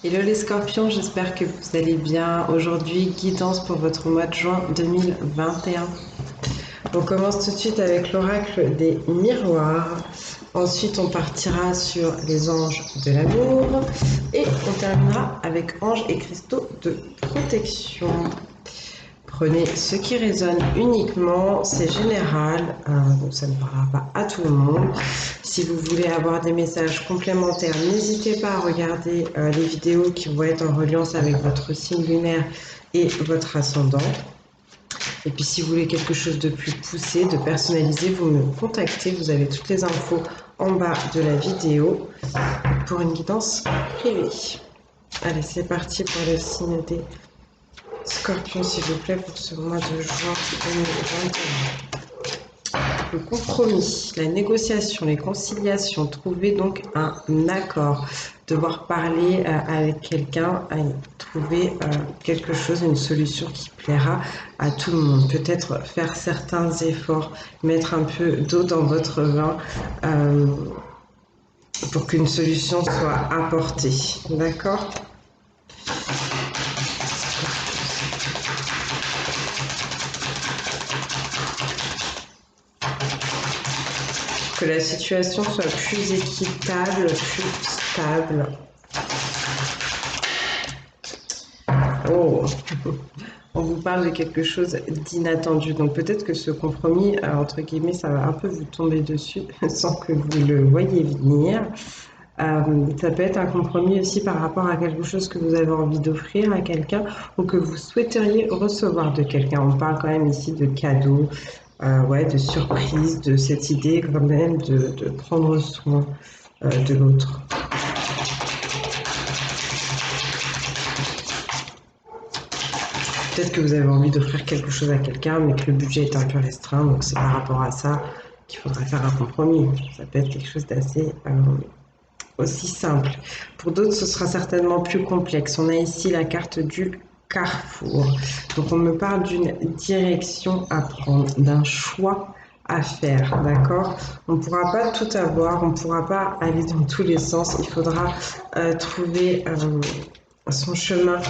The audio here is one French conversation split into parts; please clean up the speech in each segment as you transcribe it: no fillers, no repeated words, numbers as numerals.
Hello les scorpions, j'espère que vous allez bien. Aujourd'hui, guidance pour votre mois de juin 2021. On commence tout de suite avec l'oracle des miroirs. Ensuite, on partira sur les anges de l'amour. Et on terminera avec anges et cristaux de protection. Prenez ce qui résonne uniquement, c'est général, donc ça ne parlera pas à tout le monde. Si vous voulez avoir des messages complémentaires, n'hésitez pas à regarder les vidéos qui vont être en reliance avec votre signe lunaire et votre ascendant. Et puis si vous voulez quelque chose de plus poussé, de personnalisé, vous me contactez, vous avez toutes les infos en bas de la vidéo pour une guidance privée. Allez, c'est parti pour le signe des Scorpion, s'il vous plaît, pour ce mois de juin 2021. Le compromis, la négociation, les conciliations, trouver donc un accord, devoir parler avec quelqu'un, trouver quelque chose, une solution qui plaira à tout le monde. Peut-être faire certains efforts, mettre un peu d'eau dans votre vin pour qu'une solution soit apportée. D'accord ? Que la situation soit plus équitable, plus stable. Oh, on vous parle de quelque chose d'inattendu. Donc peut-être que ce compromis, entre guillemets, ça va un peu vous tomber dessus sans que vous le voyez venir. Ça peut être un compromis aussi par rapport à quelque chose que vous avez envie d'offrir à quelqu'un ou que vous souhaiteriez recevoir de quelqu'un. On parle quand même ici de cadeaux, ouais, de surprise, de cette idée quand même de prendre soin de l'autre. Peut-être que vous avez envie d'offrir quelque chose à quelqu'un, mais que le budget est un peu restreint, donc c'est par rapport à ça qu'il faudrait faire un compromis. Ça peut être quelque chose d'assez aussi simple. Pour d'autres, ce sera certainement plus complexe. On a ici la carte du carrefour. Donc on me parle d'une direction à prendre, d'un choix à faire, d'accord? On ne pourra pas tout avoir, on ne pourra pas aller dans tous les sens. Il faudra trouver son chemin,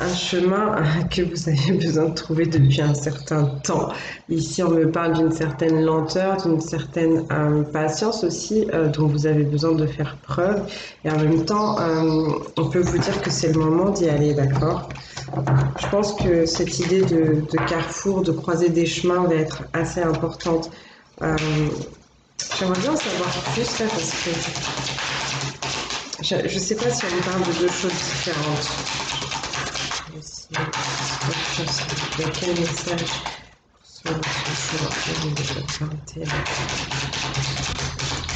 un chemin que vous avez besoin de trouver depuis un certain temps. Ici, on me parle d'une certaine lenteur, d'une certaine patience aussi, dont vous avez besoin de faire preuve. Et en même temps, on peut vous dire que c'est le moment d'y aller, d'accord? Je pense que cette idée de carrefour, de croiser des chemins va être assez importante. J'aimerais bien savoir plus là parce que je ne sais pas si on me parle de deux choses différentes. Quel message sur le 2021?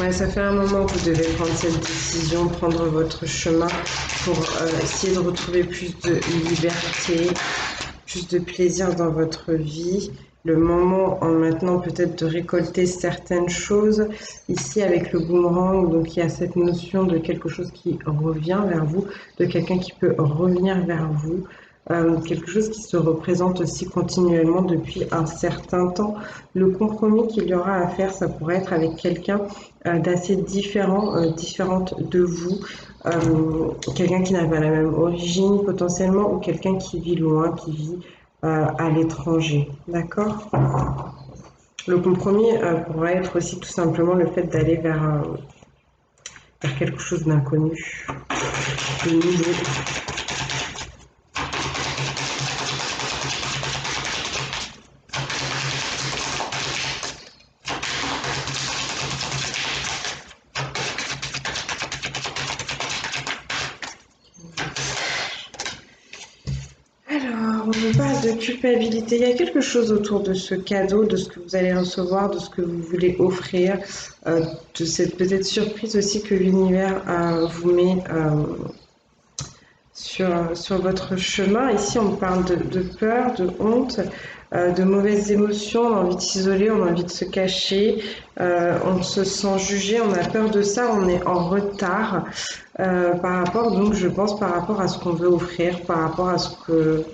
Ouais, ça fait un moment que vous devez prendre cette décision, prendre votre chemin pour essayer de retrouver plus de liberté, plus de plaisir dans votre vie. Le moment maintenant peut-être de récolter certaines choses. Ici avec le boomerang, donc il y a cette notion de quelque chose qui revient vers vous, de quelqu'un qui peut revenir vers vous. Quelque chose qui se représente aussi continuellement depuis un certain temps. Le compromis qu'il y aura à faire, ça pourrait être avec quelqu'un d'assez différent, différente de vous, quelqu'un qui n'a pas la même origine potentiellement ou quelqu'un qui vit loin, qui vit à l'étranger. D'accord? Le compromis pourrait être aussi tout simplement le fait d'aller vers quelque chose d'inconnu, de nouveau. Alors, on me parle de culpabilité. Il y a quelque chose autour de ce cadeau, de ce que vous allez recevoir, de ce que vous voulez offrir, de cette peut-être surprise aussi que l'univers vous met sur votre chemin. Ici, on me parle de peur, de honte, de mauvaises émotions. On a envie de s'isoler, on a envie de se cacher, on se sent jugé, on a peur de ça, on est en retard par rapport, donc je pense, par rapport à ce qu'on veut offrir, par rapport à ce que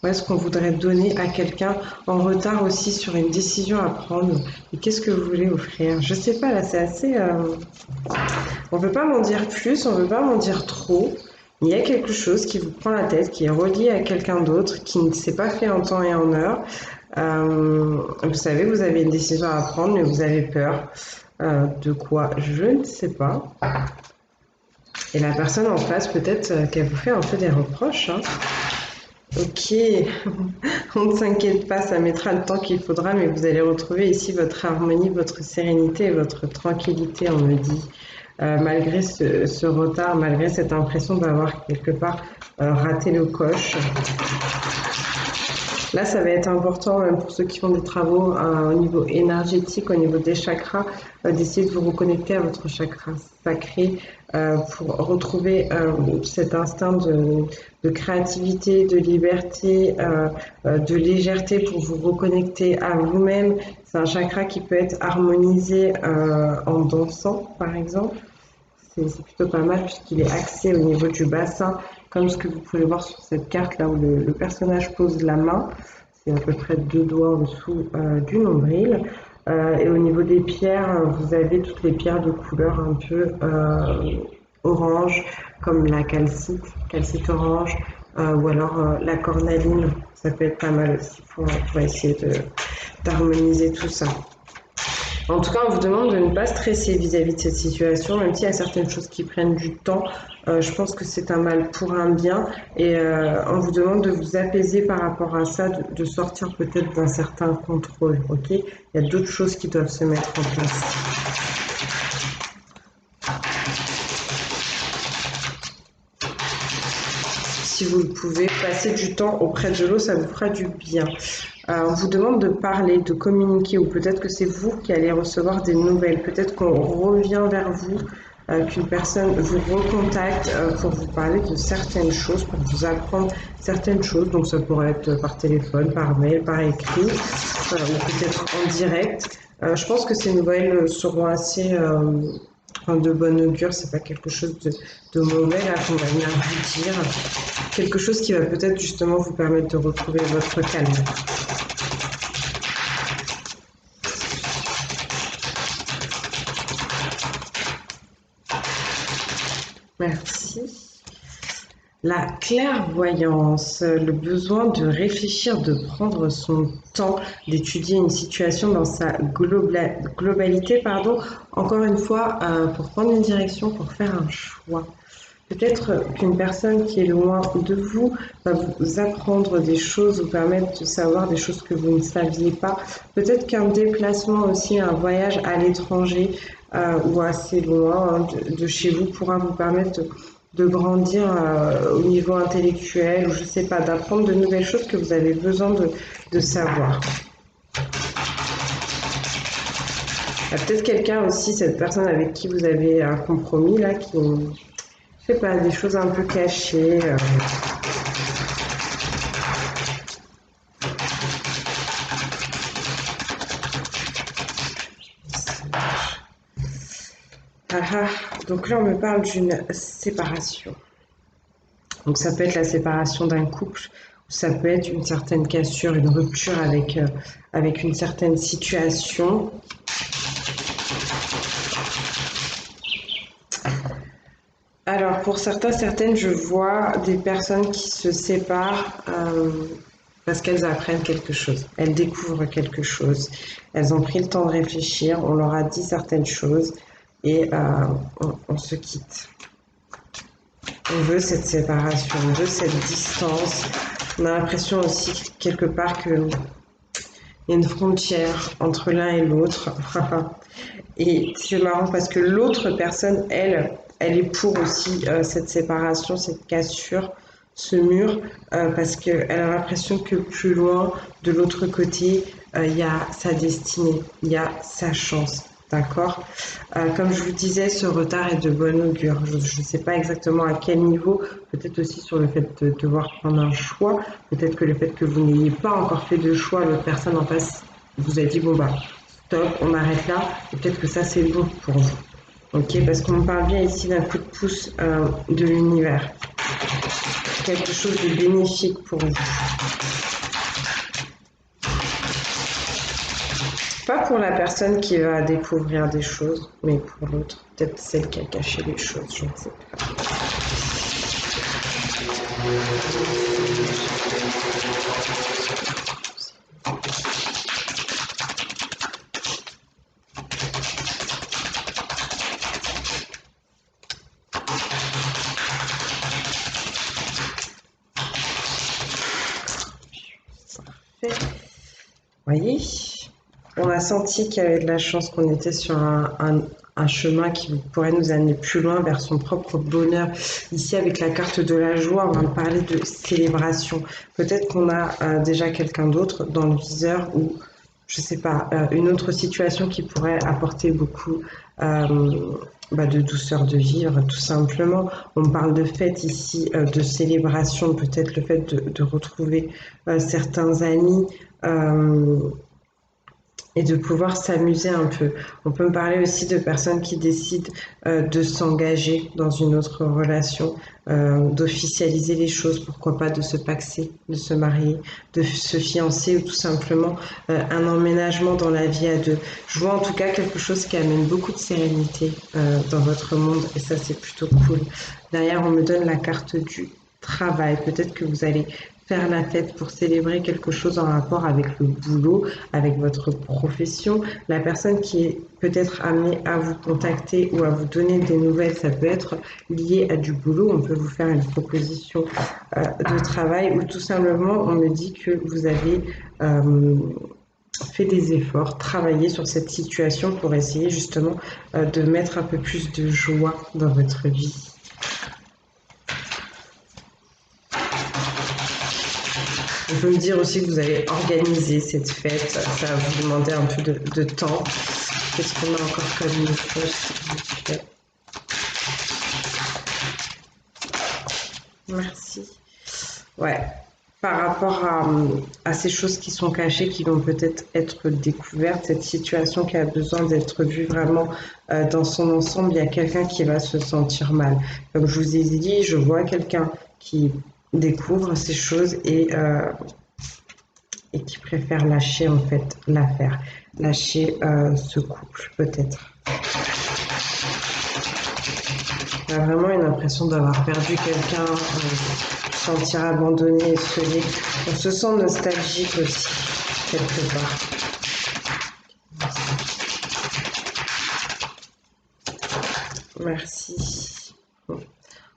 ou est-ce qu'on voudrait donner à quelqu'un en retard aussi sur une décision à prendre? Et qu'est-ce que vous voulez offrir? Je sais pas, là c'est assez... On veut pas m'en dire plus, on veut pas m'en dire trop. Il y a quelque chose qui vous prend la tête, qui est relié à quelqu'un d'autre, qui ne s'est pas fait en temps et en heure. Vous savez, vous avez une décision à prendre, mais vous avez peur. De quoi? Je ne sais pas. Et la personne en face, peut-être qu'elle vous fait un peu des reproches, hein. Ok, on ne s'inquiète pas, ça mettra le temps qu'il faudra, mais vous allez retrouver ici votre harmonie, votre sérénité et votre tranquillité, on me dit. Malgré ce retard, malgré cette impression d'avoir quelque part raté le coche. Là, ça va être important, même pour ceux qui font des travaux au niveau énergétique, au niveau des chakras, d'essayer de vous reconnecter à votre chakra sacré pour retrouver cet instinct de créativité, de liberté, de légèreté pour vous reconnecter à vous-même. C'est un chakra qui peut être harmonisé en dansant, par exemple. C'est plutôt pas mal puisqu'il est axé au niveau du bassin, comme ce que vous pouvez voir sur cette carte là où le personnage pose la main. C'est à peu près 2 doigts en dessous du nombril. Et au niveau des pierres, vous avez toutes les pierres de couleur un peu orange, comme la calcite orange, ou alors la cornaline. Ça peut être pas mal aussi pour essayer d'harmoniser tout ça. En tout cas, on vous demande de ne pas stresser vis-à-vis de cette situation, même s'il y a certaines choses qui prennent du temps. Je pense que c'est un mal pour un bien et on vous demande de vous apaiser par rapport à ça, de sortir peut-être d'un certain contrôle. Ok, il y a d'autres choses qui doivent se mettre en place. Si vous le pouvez, passer du temps auprès de l'eau, ça vous fera du bien. On vous demande de parler, de communiquer, ou peut-être que c'est vous qui allez recevoir des nouvelles. Peut-être qu'on revient vers vous, qu'une personne vous recontacte pour vous parler de certaines choses, pour vous apprendre certaines choses. Donc ça pourrait être par téléphone, par mail, par écrit, ou peut-être en direct. Je pense que ces nouvelles seront assez de bon augure. C'est pas quelque chose de mauvais là qu'on va venir vous dire. Quelque chose qui va peut-être justement vous permettre de retrouver votre calme. Merci. La clairvoyance, le besoin de réfléchir, de prendre son temps, d'étudier une situation dans sa globalité, pardon. Encore une fois, pour prendre une direction, pour faire un choix. Peut-être qu'une personne qui est loin de vous va vous apprendre des choses, vous permettre de savoir des choses que vous ne saviez pas. Peut-être qu'un déplacement aussi, un voyage à l'étranger ou assez loin de chez vous pourra vous permettre de grandir au niveau intellectuel ou je sais pas, d'apprendre de nouvelles choses que vous avez besoin de savoir. Il y a peut-être quelqu'un aussi, cette personne avec qui vous avez un compromis là, qui, je sais pas, des choses un peu cachées. Donc là, on me parle d'une séparation. Donc ça peut être la séparation d'un couple, ou ça peut être une certaine cassure, une rupture avec une certaine situation. Alors pour certains, certaines, je vois des personnes qui se séparent parce qu'elles apprennent quelque chose, elles découvrent quelque chose, elles ont pris le temps de réfléchir, on leur a dit certaines choses et on se quitte. On veut cette séparation, on veut cette distance. On a l'impression aussi quelque part qu'il y a une frontière entre l'un et l'autre. Et c'est marrant parce que l'autre personne, elle est pour aussi cette séparation, cette cassure, ce mur, parce qu'elle a l'impression que plus loin, de l'autre côté, il y a sa destinée, il y a sa chance. D'accord. Comme je vous disais, ce retard est de bon augure. Je ne sais pas exactement à quel niveau, peut-être aussi sur le fait de devoir prendre un choix, peut-être que le fait que vous n'ayez pas encore fait de choix, l'autre personne en face vous a dit bon bah stop, on arrête là, et peut-être que ça c'est bon pour vous. Ok, parce qu'on parle bien ici d'un coup de pouce de l'univers. Quelque chose de bénéfique pour vous. Pas pour la personne qui va découvrir des choses, mais pour l'autre, peut-être celle qui a caché les choses, je ne sais pas. Parfait. Voyez, on a senti qu'il y avait de la chance, qu'on était sur un chemin qui pourrait nous amener plus loin vers son propre bonheur. Ici, avec la carte de la joie, on va parler de célébration. Peut-être qu'on a déjà quelqu'un d'autre dans le viseur ou, je sais pas, une autre situation qui pourrait apporter beaucoup de douceur de vivre, tout simplement. On parle de fête ici, de célébration, peut-être le fait de retrouver certains amis. Euh, et de pouvoir s'amuser un peu. On peut me parler aussi de personnes qui décident de s'engager dans une autre relation, d'officialiser les choses, pourquoi pas de se paxer, de se marier, de se fiancer ou tout simplement un emménagement dans la vie à deux. Je vois en tout cas quelque chose qui amène beaucoup de sérénité dans votre monde et ça c'est plutôt cool. Derrière on me donne la carte du travail. Peut-être que vous allez faire la fête pour célébrer quelque chose en rapport avec le boulot, avec votre profession. La personne qui est peut-être amenée à vous contacter ou à vous donner des nouvelles, ça peut être lié à du boulot. On peut vous faire une proposition de travail ou tout simplement on me dit que vous avez fait des efforts, travaillé sur cette situation pour essayer justement de mettre un peu plus de joie dans votre vie. On peut me dire aussi que vous allez organiser cette fête. Ça va vous demander un peu de temps. Qu'est-ce qu'on a encore comme message, s'il vous plaît? Merci. Ouais. Par rapport à ces choses qui sont cachées, qui vont peut-être être découvertes, cette situation qui a besoin d'être vue vraiment dans son ensemble, il y a quelqu'un qui va se sentir mal. Comme je vous ai dit, je vois quelqu'un qui découvre ces choses et qui préfère lâcher en fait l'affaire, lâcher ce couple peut-être. On a vraiment une impression d'avoir perdu quelqu'un, se sentir abandonné, isolé. On se sent nostalgique aussi, quelque part. Merci.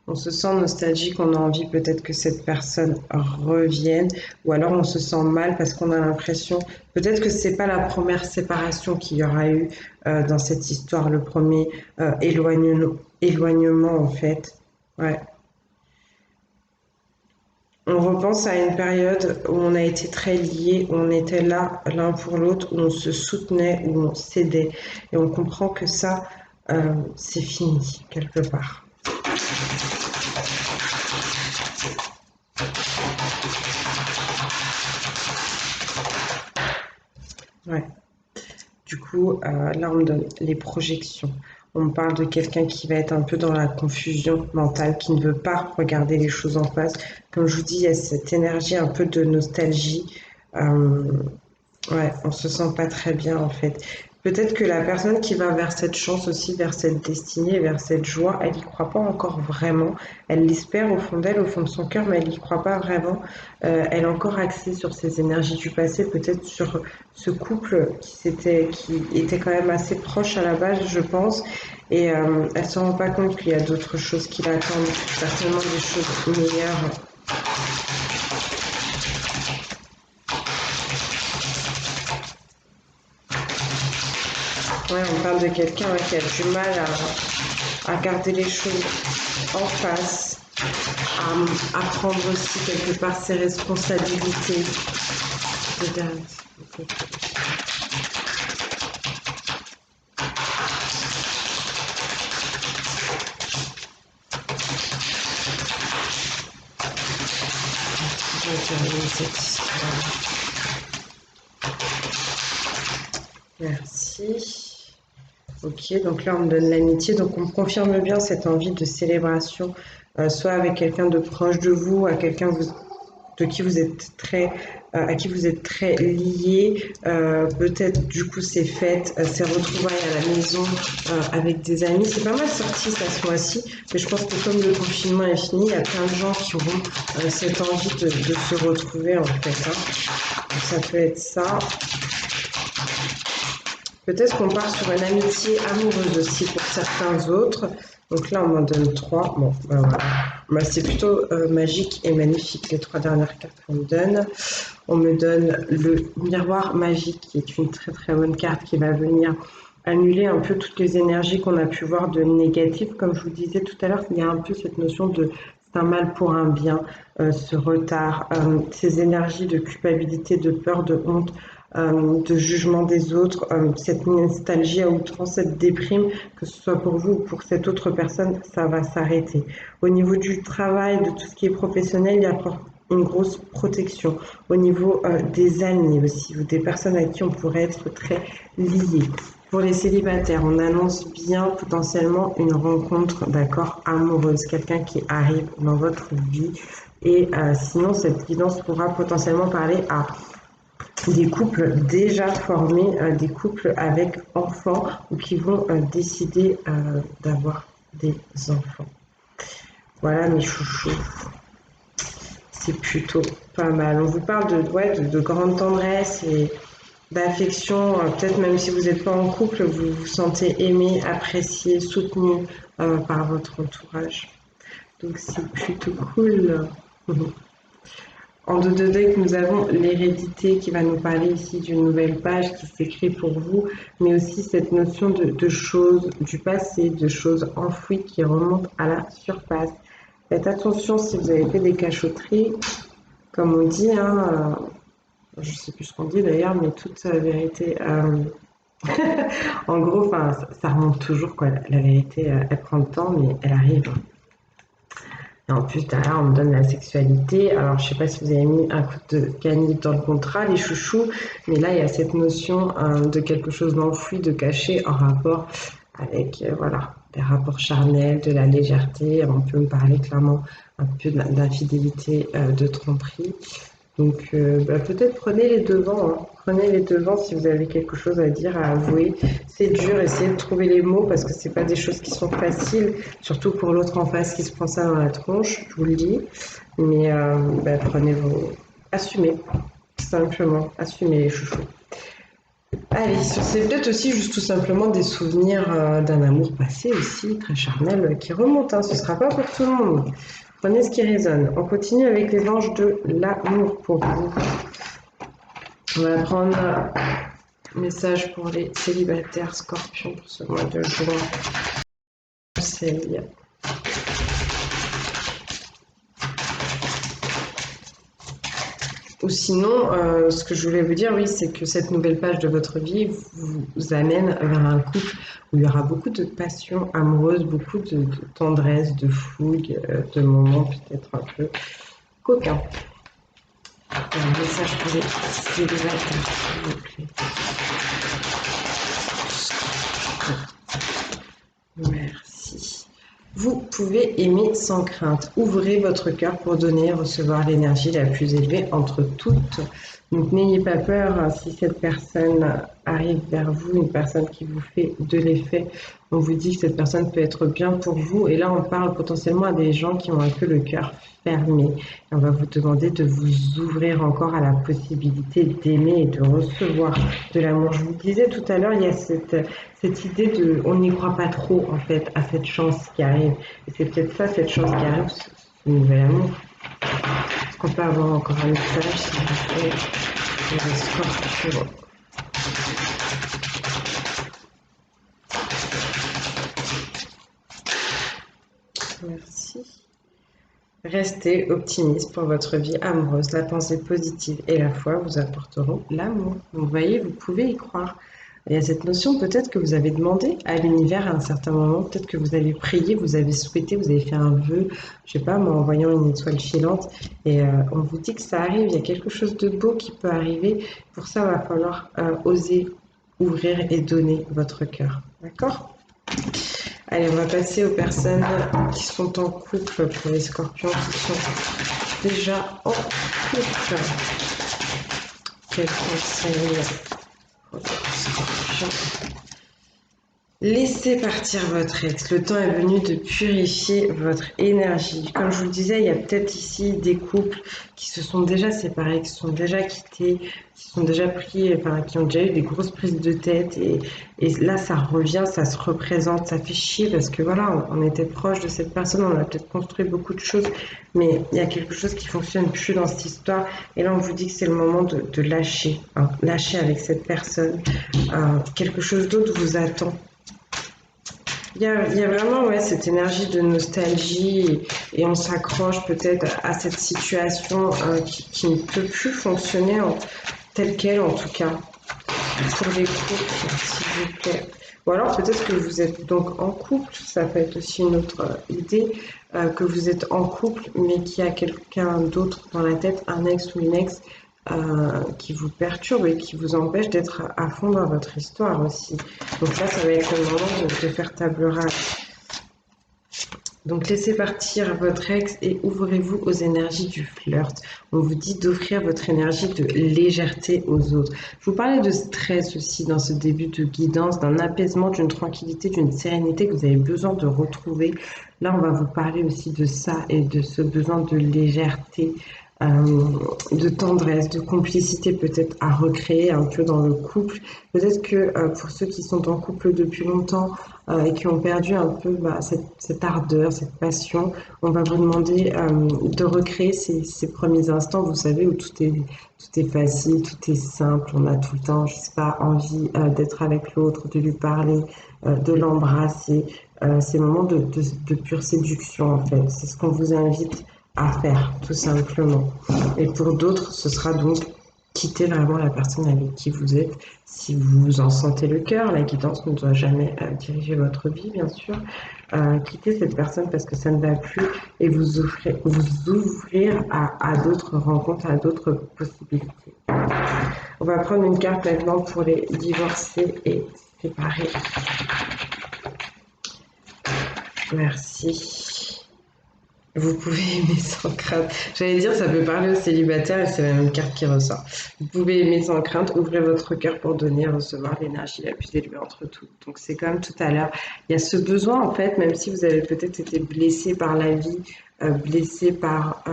On se sent nostalgique, on a envie peut-être que cette personne revienne, ou alors on se sent mal parce qu'on a l'impression, peut-être que c'est pas la première séparation qu'il y aura eu dans cette histoire, le premier éloignement en fait. Ouais. On repense à une période où on a été très liés, où on était là l'un pour l'autre, où on se soutenait, où on s'aidait, et on comprend que ça, c'est fini quelque part. Ouais. Du coup, là, on me donne les projections. On me parle de quelqu'un qui va être un peu dans la confusion mentale, qui ne veut pas regarder les choses en face. Comme je vous dis, il y a cette énergie un peu de nostalgie. Euh, ouais, on se sent pas très bien en fait. Peut-être que la personne qui va vers cette chance aussi, vers cette destinée, vers cette joie, elle y croit pas encore vraiment. Elle l'espère au fond d'elle, au fond de son cœur, mais elle y croit pas vraiment. Elle est encore axée sur ses énergies du passé, peut-être sur ce couple qui était quand même assez proche à la base, je pense. Et elle se rend pas compte qu'il y a d'autres choses qui l'attendent, certainement des choses meilleures. Ouais, on parle de quelqu'un qui a du mal à garder les choses en face, à prendre aussi quelque part ses responsabilités. Regarde. Je vais terminer cette histoire. Merci. Ok, donc là on me donne l'amitié, donc on me confirme bien cette envie de célébration, soit avec quelqu'un de proche de vous, à quelqu'un de qui vous êtes très à qui vous êtes très liés. Peut-être du coup ces fêtes, ces retrouvailles à la maison avec des amis. C'est pas mal sorti ça ce mois-ci, mais je pense que comme le confinement est fini, il y a plein de gens qui auront cette envie de se retrouver en fait. Hein. Donc, ça peut être ça. Peut-être qu'on part sur une amitié amoureuse aussi pour certains autres. Donc là, on m'en donne 3. Bon, ben voilà. Ben, c'est plutôt magique et magnifique, les 3 dernières cartes qu'on me donne. On me donne le miroir magique, qui est une très très bonne carte qui va venir annuler un peu toutes les énergies qu'on a pu voir de négatives. Comme je vous disais tout à l'heure, il y a un peu cette notion de c'est un mal pour un bien, ce retard, ces énergies de culpabilité, de peur, de honte, de jugement des autres, cette nostalgie à outrance, cette déprime, que ce soit pour vous ou pour cette autre personne, ça va s'arrêter. Au niveau du travail, de tout ce qui est professionnel, il y a une grosse protection. Au niveau des amis aussi, ou des personnes à qui on pourrait être très lié. Pour les célibataires, on annonce bien potentiellement une rencontre, d'accord, amoureuse, quelqu'un qui arrive dans votre vie. Et sinon, cette guidance pourra potentiellement parler à des couples déjà formés, des couples avec enfants ou qui vont décider d'avoir des enfants. Voilà mes chouchous, c'est plutôt pas mal. On vous parle de grande tendresse et d'affection, peut-être même si vous n'êtes pas en couple, vous vous sentez aimé, apprécié, soutenu par votre entourage. Donc c'est plutôt cool. En dos de deck, nous avons l'hérédité qui va nous parler ici d'une nouvelle page qui s'écrit pour vous, mais aussi cette notion de choses du passé, de choses enfouies qui remontent à la surface. Faites attention si vous avez fait des cachotteries, comme on dit, hein, je ne sais plus ce qu'on dit d'ailleurs, mais toute vérité. En gros, ça remonte toujours, quoi. La vérité, elle prend le temps, mais elle arrive. Et en plus, derrière, on me donne la sexualité. Alors, je sais pas si vous avez mis un coup de canif dans le contrat, les chouchous, mais là, il y a cette notion de quelque chose d'enfoui, de caché, en rapport avec, voilà, des rapports charnels, de la légèreté. On peut me parler clairement un peu d'infidélité, de tromperie. Donc, peut-être prenez les devants, hein. Prenez les devants si vous avez quelque chose à dire, à avouer. C'est dur, essayez de trouver les mots parce que c'est pas des choses qui sont faciles, surtout pour l'autre en face qui se prend ça dans la tronche, je vous le dis. Mais prenez vos... Assumez, simplement, assumez les chouchous. Allez, c'est peut-être aussi juste tout simplement des souvenirs d'un amour passé aussi, très charnel, qui remonte, hein. Ce ne sera pas pour tout le monde. Prenez ce qui résonne. On continue avec les anges de l'amour pour vous. On va prendre un message pour les célibataires scorpions pour ce mois de juin. Conseil. Ou sinon, ce que je voulais vous dire, oui, c'est que cette nouvelle page de votre vie vous amène vers un couple où il y aura beaucoup de passion amoureuse, beaucoup de tendresse, de fougue, de moments peut-être un peu coquins. Un message pour les célibataires, s'il vous plaît. Merci. Vous pouvez aimer sans crainte. Ouvrez votre cœur pour donner et recevoir l'énergie la plus élevée entre toutes. Donc n'ayez pas peur si cette personne arrive vers vous, une personne qui vous fait de l'effet. On vous dit que cette personne peut être bien pour vous. Et là, on parle potentiellement à des gens qui ont un peu le cœur fermé. Et on va vous demander de vous ouvrir encore à la possibilité d'aimer et de recevoir de l'amour. Je vous disais tout à l'heure, il y a cette idée de on n'y croit pas trop en fait à cette chance qui arrive. Et c'est peut-être ça, cette chance qui arrive, ce nouvel amour. Est-ce qu'on peut avoir encore un message s'il vous plaît pour les scorpions? Merci. Restez optimiste pour votre vie amoureuse. La pensée positive et la foi vous apporteront l'amour. Vous voyez, vous pouvez y croire. Il y a cette notion peut-être que vous avez demandé à l'univers à un certain moment, peut-être que vous avez prié, vous avez souhaité, vous avez fait un vœu, je sais pas, moi en voyant une étoile filante, et on vous dit que ça arrive, il y a quelque chose de beau qui peut arriver. Pour ça, il va falloir oser ouvrir et donner votre cœur. D'accord ? Allez, on va passer aux personnes qui sont en couple, pour les scorpions qui sont déjà en couple. Quel conseil? Laissez partir votre ex. Le temps est venu de purifier votre énergie. Comme je vous le disais, il y a peut-être ici des couples qui se sont déjà séparés, qui se sont déjà quittés, qui sont déjà pris, enfin, qui ont déjà eu des grosses prises de tête. Et là, ça revient, ça se représente, ça fait chier parce que voilà, on était proche de cette personne, on a peut-être construit beaucoup de choses, mais il y a quelque chose qui fonctionne plus dans cette histoire. Et là, on vous dit que c'est le moment de lâcher, hein, lâcher avec cette personne. Quelque chose d'autre vous attend. Il y a vraiment cette énergie de nostalgie et on s'accroche peut-être à cette situation qui ne peut plus fonctionner telle qu'elle en tout cas. Pour les couples, s'il vous plaît. Ou alors peut-être que vous êtes donc en couple, ça peut être aussi une autre idée, que vous êtes en couple mais qu'il y a quelqu'un d'autre dans la tête, un ex ou une ex, qui vous perturbe et qui vous empêche d'être à fond dans votre histoire aussi. Donc là, ça va être le moment de faire table rase. Donc laissez partir votre ex et ouvrez-vous aux énergies du flirt. On vous dit d'offrir votre énergie de légèreté aux autres. Je vous parlais de stress aussi dans ce début de guidance, d'un apaisement, d'une tranquillité, d'une sérénité que vous avez besoin de retrouver. Là, on va vous parler aussi de ça et de ce besoin de légèreté, de tendresse, de complicité peut-être à recréer un peu dans le couple. Peut-être que pour ceux qui sont en couple depuis longtemps et qui ont perdu un peu cette ardeur, cette passion, on va vous demander de recréer ces premiers instants, vous savez, où tout est facile, tout est simple, on a tout le temps, je sais pas, envie d'être avec l'autre, de lui parler, de l'embrasser. Ces moments de pure séduction en fait, c'est ce qu'on vous invite à faire, tout simplement. Et pour d'autres, ce sera donc quitter vraiment la personne avec qui vous êtes si vous en sentez le cœur. La guidance ne doit jamais diriger votre vie, bien sûr. Quitter cette personne parce que ça ne va plus et vous ouvrir à d'autres rencontres, à d'autres possibilités. On va prendre une carte maintenant pour les divorcés et séparés. Merci. Vous pouvez aimer sans crainte. J'allais dire, ça peut parler aux célibataires et c'est la même carte qui ressort. Vous pouvez aimer sans crainte, ouvrez votre cœur pour donner et recevoir l'énergie la plus élevée entre toutes. Donc c'est comme tout à l'heure. Il y a ce besoin en fait, même si vous avez peut-être été blessé par la vie, blessé par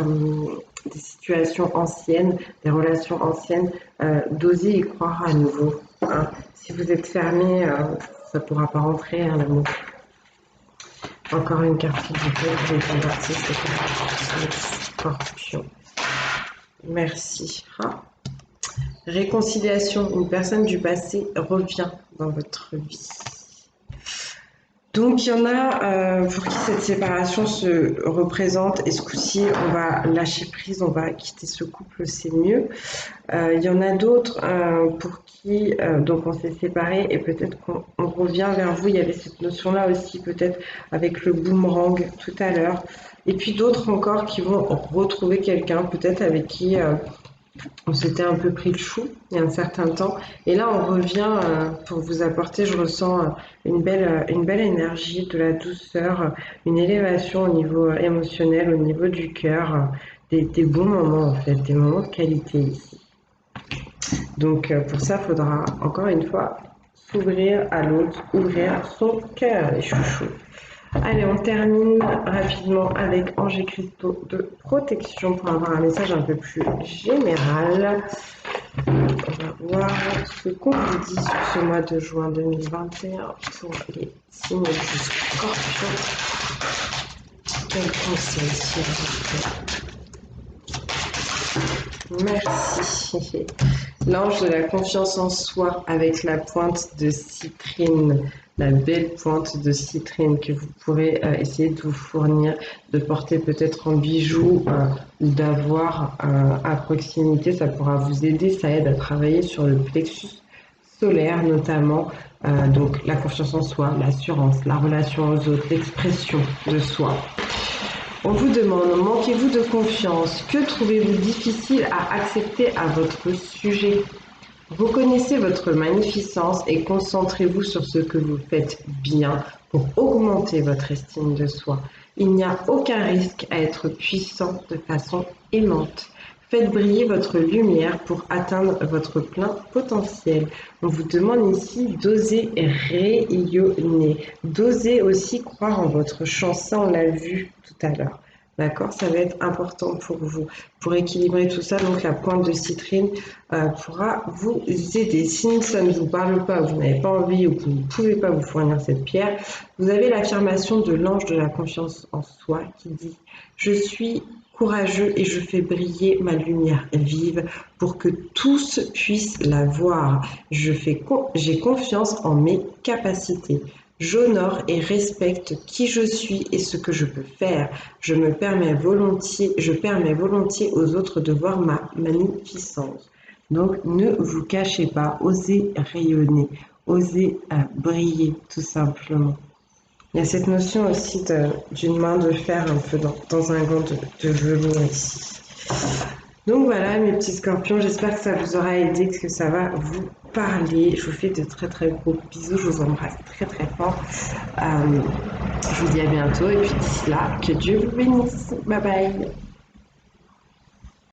des situations anciennes, des relations anciennes, d'oser y croire à nouveau. Hein. Si vous êtes fermé, ça ne pourra pas rentrer, hein, l'amour. Encore une carte qui vous plaît, vous êtes converti, c'est le Scorpion. Merci. Ah. Réconciliation, une personne du passé revient dans votre vie. Donc il y en a pour qui cette séparation se représente et ce coup-ci on va lâcher prise, on va quitter ce couple, c'est mieux. Il y en a d'autres pour qui donc on s'est séparés et peut-être qu'on revient vers vous. Il y avait cette notion-là aussi peut-être avec le boomerang tout à l'heure. Et puis d'autres encore qui vont retrouver quelqu'un peut-être avec qui on s'était un peu pris le chou il y a un certain temps. Et là, on revient pour vous apporter, je ressens une belle énergie, de la douceur, une élévation au niveau émotionnel, au niveau du cœur, des bons moments en fait, des moments de qualité ici. Donc pour ça, il faudra encore une fois s'ouvrir à l'autre, ouvrir son cœur, les chouchous. Allez, on termine rapidement avec Anges et Cristaux de protection pour avoir un message un peu plus général. On va voir ce qu'on vous dit sur ce mois de juin 2021 pour les signes du Scorpion. Quel conseil, s'il vous plaît. Merci. L'ange de la confiance en soi avec la pointe de citrine, la belle pointe de citrine que vous pourrez essayer de vous fournir, de porter peut-être en bijoux ou d'avoir à proximité. Ça pourra vous aider, ça aide à travailler sur le plexus solaire notamment. Donc la confiance en soi, l'assurance, la relation aux autres, l'expression de soi. On vous demande, manquez-vous de confiance? Que trouvez-vous difficile à accepter à votre sujet? Reconnaissez votre magnificence et concentrez-vous sur ce que vous faites bien pour augmenter votre estime de soi. Il n'y a aucun risque à être puissant de façon aimante. Faites briller votre lumière pour atteindre votre plein potentiel. On vous demande ici d'oser rayonner, d'oser aussi croire en votre chance. Ça, on l'a vu tout à l'heure. D'accord? Ça va être important pour vous. Pour équilibrer tout ça, donc la pointe de citrine pourra vous aider. Si ça ne vous parle pas, vous n'avez pas envie ou que vous ne pouvez pas vous fournir cette pierre, vous avez l'affirmation de l'ange de la confiance en soi qui dit « Je suis courageux et je fais briller ma lumière vive pour que tous puissent la voir. J'ai confiance en mes capacités. J'honore et respecte qui je suis et ce que je peux faire. Je permets volontiers aux autres de voir ma magnificence. » Donc, ne vous cachez pas, osez rayonner, osez briller, tout simplement. Il y a cette notion aussi d'une main de fer un peu dans un gant de velours ici. Donc voilà mes petits scorpions, j'espère que ça vous aura aidé, que ça va vous parler. Je vous fais de très très gros bisous, je vous embrasse très très fort. Je vous dis à bientôt et puis d'ici là, que Dieu vous bénisse. Bye bye.